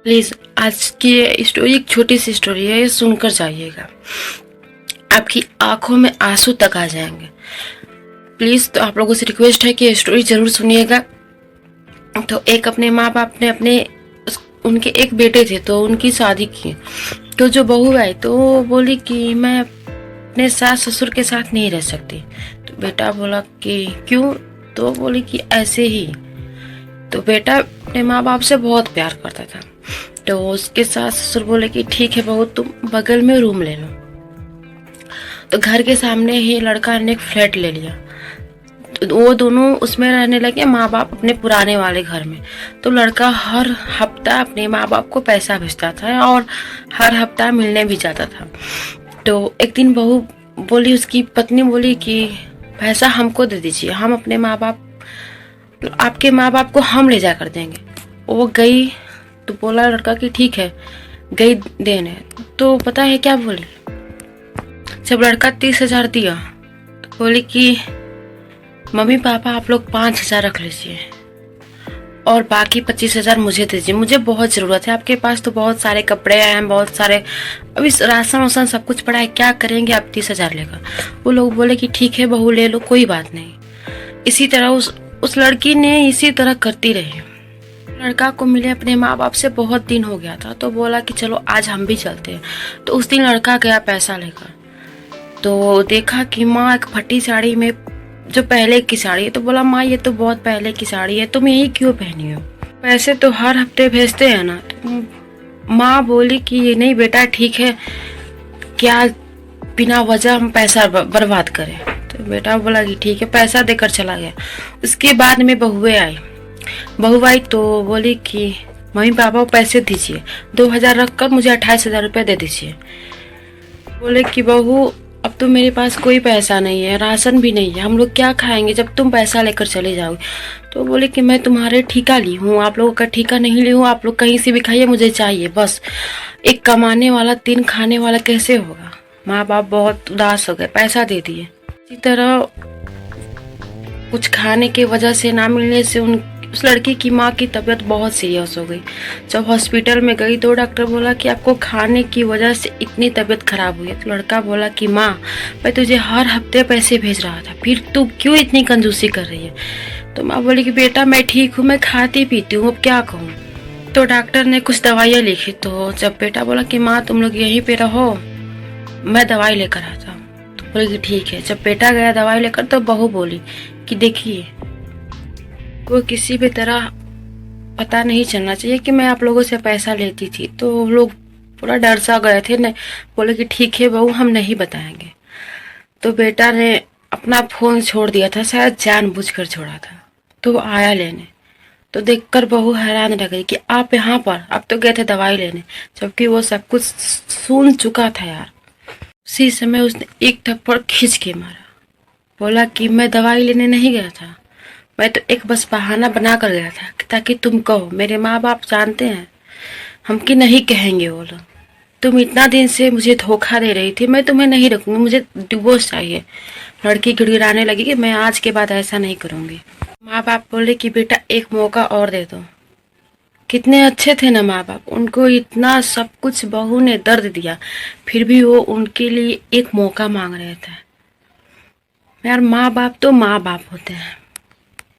Please आज की ये स्टोरी एक छोटी सी स्टोरी है, ये सुनकर जाइएगा, आपकी आंखों में आंसू तक आ जाएंगे। प्लीज़ तो आप लोगों से रिक्वेस्ट है कि ये स्टोरी ज़रूर सुनिएगा। तो एक अपने माँ बाप ने उनके एक बेटे थे, तो उनकी शादी की। तो जो बहू आई तो वो बोली कि मैं अपने सास ससुर के साथ नहीं रह सकती। तो बेटा बोला कि क्यों? तो बोली कि ऐसे ही। तो बेटा अपने माँ बाप से बहुत प्यार करता था। तो उसके सास ससुर बोले कि ठीक है बहू, तुम बगल में रूम ले लो। तो घर के सामने ही लड़का ने एक फ्लैट ले लिया। तो वो दोनों उसमें रहने लगे, माँ बाप अपने पुराने वाले घर में। तो लड़का हर हफ्ता अपने माँ बाप को पैसा भेजता था और हर हफ्ता मिलने भी जाता था। तो एक दिन बहू बोली, उसकी पत्नी बोली कि पैसा हमको दे दीजिए, हम अपने माँ बाप, आपके माँ बाप को हम ले जा कर देंगे। वो गई तो बोला लड़का कि ठीक है, गई देने। तो पता है क्या बोली? जब लड़का 30,000 दिया तो बोली कि मम्मी पापा आप लोग 5,000 रख लीजिए और बाकी 25,000 मुझे दीजिए, मुझे बहुत ज़रूरत है। आपके पास तो बहुत सारे कपड़े हैं, बहुत सारे अभी राशन वासन सब कुछ पड़ा है, क्या करेंगे आप 30,000 लेकर? वो लोग बोले कि ठीक है बहू ले लो, कोई बात नहीं। इसी तरह उस लड़की ने इसी तरह करती रही। लड़का को मिले अपने माँ बाप से बहुत दिन हो गया था, तो बोला कि चलो आज हम भी चलते हैं। तो उस दिन लड़का गया पैसा लेकर, तो देखा कि माँ एक फटी साड़ी में, जो पहले की साड़ी है, तो बोला माँ ये तो बहुत पहले की साड़ी है, तुम यही क्यों पहनी हो? पैसे तो हर हफ्ते भेजते हैं ना। तो माँ बोली कि ये नहीं बेटा, ठीक है, क्या बिना वजह हम पैसा बर्बाद करें? तो बेटा बोला कि ठीक है, पैसा देकर चला गया। उसके बाद में बहू आई तो बोली कि मम्मी पापा को पैसे दीजिए, 2,000 रखकर मुझे 28,000 रुपये दे दीजिए। बोले कि बहू अब तो मेरे पास कोई पैसा नहीं है, राशन भी नहीं है, हम लोग क्या खाएंगे जब तुम पैसा लेकर चले जाओगे? तो बोले कि मैं तुम्हारे ठेका ली हूँ, आप लोगों का ठेका नहीं ली हूँ, आप लोग कहीं से भी खाइए, मुझे चाहिए बस। एक कमाने वाला 3 खाने वाला कैसे होगा? माँ बाप बहुत उदास हो गए, पैसा दे दिए। इसी तरह कुछ खाने की वजह से ना मिलने से उस लड़की की माँ की तबीयत बहुत सीरियस हो गई। जब हॉस्पिटल में गई तो डॉक्टर बोला कि आपको खाने की वजह से इतनी तबीयत खराब हुई है। तो लड़का बोला कि माँ मैं तुझे हर हफ्ते पैसे भेज रहा था, फिर तू क्यों इतनी कंजूसी कर रही है? तो माँ बोली कि बेटा मैं ठीक हूँ, मैं खाती पीती हूँ, अब क्या कहूँ? तो डॉक्टर ने कुछ दवाइयाँ लिखी। तो जब बेटा बोला कि माँ तुम लोग यहीं पे रहो, मैं दवाई लेकर आता हूँ, तो बोले कि ठीक है। जब बेटा गया दवाई लेकर तो बहू बोली कि देखिए वो किसी भी तरह पता नहीं चलना चाहिए कि मैं आप लोगों से पैसा लेती थी। तो वो लोग पूरा डर सा गए थे, ने बोले कि ठीक है बहू हम नहीं बताएंगे। तो बेटा ने अपना फोन छोड़ दिया था, शायद जानबूझकर छोड़ा था। तो वो आया लेने, तो देखकर बहू हैरान रह गई कि आप यहाँ पर, आप तो गए थे दवाई लेने, जबकि वो सब कुछ सुन चुका था यार। उसी समय उसने एक थप्पड़ खींच के मारा, बोला कि मैं दवाई लेने नहीं गया था, मैं तो एक बस बहाना बना कर गया था ताकि तुम कहो। मेरे माँ बाप जानते हैं हम कि नहीं कहेंगे वो लोग। तुम इतना दिन से मुझे धोखा दे रही थी, मैं तुम्हें नहीं रखूंगी, मुझे डिवोर्स चाहिए। लड़की गिड़गिड़ाने लगी कि मैं आज के बाद ऐसा नहीं करूंगी। माँ बाप बोले कि बेटा एक मौका और दे दो। कितने अच्छे थे ना माँ बाप, उनको इतना सब कुछ बहू ने दर्द दिया, फिर भी वो उनके लिए एक मौका मांग रहे थे। यार माँ बाप तो माँ बाप होते हैं।